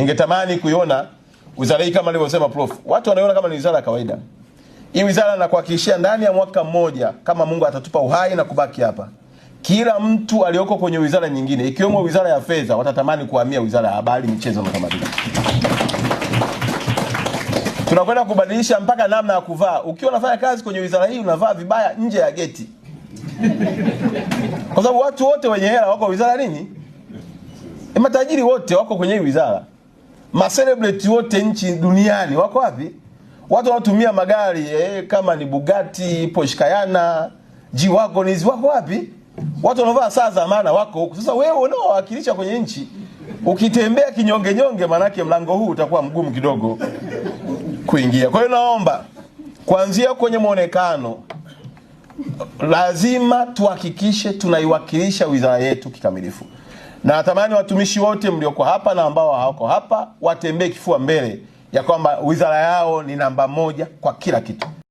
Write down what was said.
Ningetamani kuiona wizara hii kama alivyosema Prof. Watu wanaiona kama ni wizara ya kawaida. Hii wizara na kuhakikishia ndani ya mwaka mmoja kama Mungu atatupa uhai na kubaki hapa, kila mtu aliyoko kwenye wizara nyingine ikiwemo wizara ya fedha watatamani kuhamia wizara ya habari, michezo na utamaduni. Tunakwenda kubadilisha mpaka namna ya kuvaa. Ukiwa unafanya kazi kwenye wizara hii unavaa vibaya nje ya geti. Kwa sababu watu wote wenye hela wako wizara nini? Matajiri wote wako kwenye hii wizara. Macelebrity wote nchi duniani wako wapi? Watu wanaotumia magari kama ni Bugatti, Porsche Cayenne, G-Wagon wako wapi? Watu wanaovaa saa za maana wako huko. Sasa wewe unaowakilisha kwenye nchi ukitembea kinyonge nyonge, manake mlango huu utakuwa mgumu kidogo kuingia. Kwa hiyo naomba kuanzia kwenye muonekano lazima tuhakikishe tunaiwakilisha wizara yetu kikamilifu. Na natamani watumishi wote mlioko hapa na ambao hawako hapa watembee kifua mbele ya kwamba wizara yao ni namba 1 kwa kila kitu.